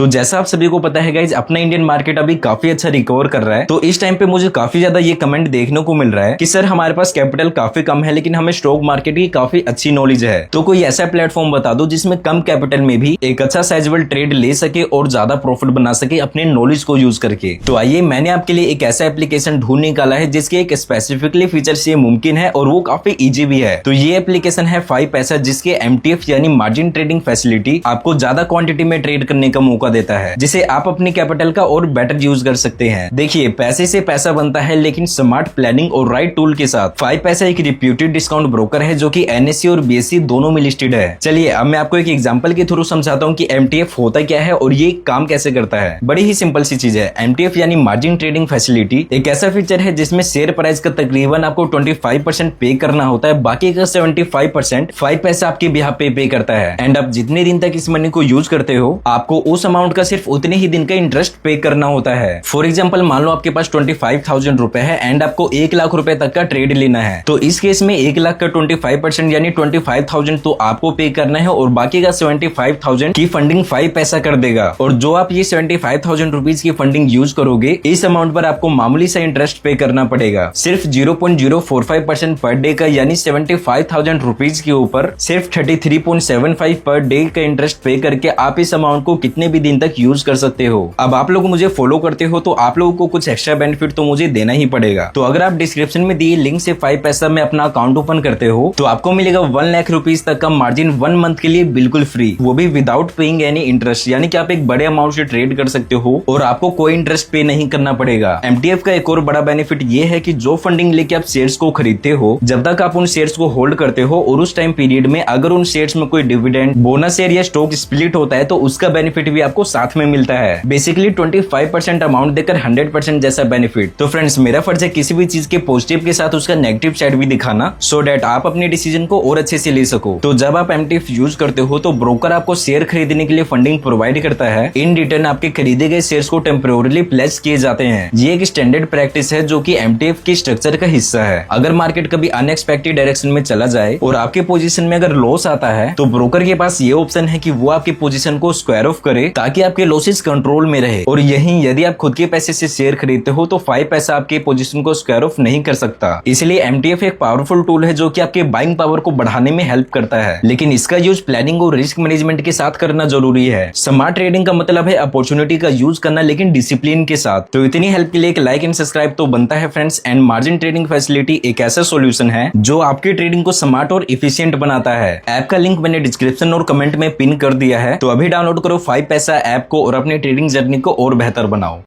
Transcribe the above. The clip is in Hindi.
तो जैसा आप सभी को पता है गाइज, अपना इंडियन मार्केट अभी काफी अच्छा रिकवर कर रहा है। तो इस टाइम पे मुझे काफी ज्यादा ये कमेंट देखने को मिल रहा है कि सर हमारे पास कैपिटल काफी कम है लेकिन हमें स्टॉक मार्केट की काफी अच्छी नॉलेज है, तो कोई ऐसा प्लेटफॉर्म बता दो जिसमें कम कैपिटल में भी एक अच्छा साइजेबल ट्रेड ले सके और ज्यादा प्रॉफिट बना सके अपने नॉलेज को यूज करके। तो आइए, मैंने आपके लिए एक ऐसा एप्लीकेशन ढूंढ निकाला है जिसके एक स्पेसिफिकली फीचर्स ये मुमकिन है और वो काफी इजी भी है। तो ये एप्लीकेशन है 5paisa, जिसके MTF यानी मार्जिन ट्रेडिंग फैसिलिटी आपको ज्यादा क्वांटिटी में ट्रेड करने का मौका देता है, जिसे आप अपनी कैपिटल का और बेटर यूज कर सकते हैं। देखिए, पैसे से पैसा बनता है लेकिन स्मार्ट प्लानिंग और राइट टूल के साथ। 5paisa एक रिप्यूटेड डिस्काउंट ब्रोकर है जो कि NSE और BSE दोनों में लिस्टेड है। चलिए अब मैं आपको एक एग्जांपल के थ्रू समझाता हूँ कि MTF होता क्या है और ये काम कैसे करता है। बड़ी ही सिंपल सी चीज है। MTF यानी मार्जिन ट्रेडिंग फैसिलिटी एक ऐसा फीचर है जिसमें शेयर प्राइस का तकरीबन आपको 25% पे करना होता है, बाकी का 75% 5paisa आपके बिहाफ पे करता है। एंड आप जितने दिन तक इस मनी को यूज करते हो आपको उस अमाउंट का सिर्फ उतने ही दिन का इंटरेस्ट पे करना होता है। फॉर एग्जाम्पल, मान लो आपके पास 25,000 रुपए है एंड आपको 1 लाख रुपए तक का ट्रेड लेना है, तो इस केस में 1 लाख का 25% यानी 25,000 तो आपको पे करना है और बाकी का 75,000 की फंडिंग 5paisa कर देगा। और जो आप ये 75,000 रुपीज की फंडिंग यूज करोगे, इस अमाउंट पर आपको मामूली सा इंटरेस्ट पे करना पड़ेगा, सिर्फ 0.045% पर डे का, यानी 75,000 रुपीज के ऊपर सिर्फ 33.75 पर डे का इंटरेस्ट पे करके आप इस अमाउंट को कितने भी दिन तक यूज कर सकते हो। अब आप लोग मुझे फॉलो करते हो तो आप लोगों को कुछ एक्स्ट्रा बेनिफिट तो मुझे देना ही पड़ेगा। तो अगर आप डिस्क्रिप्शन में दिए लिंक से 5paisa में अपना अकाउंट ओपन करते हो तो आपको मिलेगा 1 लाख रुपीज तक का मार्जिन 1 मंथ के लिए बिल्कुल फ्री, वो भी विदाउट पेइंग एनी इंटरेस्ट। यानी कि आप एक बड़े अमाउंट से ट्रेड कर सकते हो और आपको कोई इंटरेस्ट पे नहीं करना पड़ेगा। MTF का एक और बड़ा बेनिफिट ये है कि जो फंडिंग लेके आप शेयर्स को खरीदते हो, जब तक आप उन शेयर्स को होल्ड करते हो और उस टाइम पीरियड में अगर उन शेयर्स में कोई डिविडेंड, बोनस शेयर या स्टॉक स्प्लिट होता है तो उसका बेनिफिट भी आपको साथ में मिलता है। बेसिकली 25% अमाउंट देकर 100% जैसा बेनिफिट। तो फ्रेंड्स, मेरा फर्ज है किसी भी चीज के पॉजिटिव के साथ उसका नेगेटिव साइड भी दिखाना, सो दैट आप अपने डिसीजन को और अच्छे से ले सको। तो जब आप MTF यूज करते हो तो ब्रोकर आपको शेयर खरीदने के लिए फंडिंग प्रोवाइड करता है। इन रिटर्न आपके खरीदे गए शेयर्स को टेम्पोरली प्लेस किए जाते हैं। ये एक स्टैंडर्ड प्रैक्टिस है जो कि MTF की स्ट्रक्चर का हिस्सा है। अगर मार्केट कभी अनएक्सपेक्टेड डायरेक्शन में चला जाए और आपके पोजीशन में अगर लॉस आता है तो ब्रोकर के पास ये ऑप्शन है कि वो आपकी पोजीशन को स्क्वायर ऑफ करे ताकि आपके लॉसेस कंट्रोल में रहे। और यही यदि आप खुद के पैसे से शेयर खरीदते हो तो 5paisa आपके पोजीशन को स्क्वायर ऑफ नहीं कर सकता। इसलिए MTF एक पावरफुल टूल है जो कि आपके बाइंग पावर को बढ़ाने में हेल्प करता है, लेकिन इसका यूज प्लानिंग और रिस्क मैनेजमेंट के साथ करना जरूरी है। स्मार्ट ट्रेडिंग का मतलब है अपॉर्चुनिटी का यूज करना, लेकिन डिसिप्लिन के साथ। तो इतनी हेल्प के लिए एक लाइक एंड सब्सक्राइब तो बनता है friends. And margin trading facility एक ऐसा सॉल्यूशन है जो आपकी ट्रेडिंग को स्मार्ट और इफिशिएंट बनाता है। ऐप का लिंक मैंने डिस्क्रिप्शन और कमेंट में पिन कर दिया है, तो अभी डाउनलोड करो 5paisa ऐप को और अपनी ट्रेडिंग जर्नी को और बेहतर बनाओ।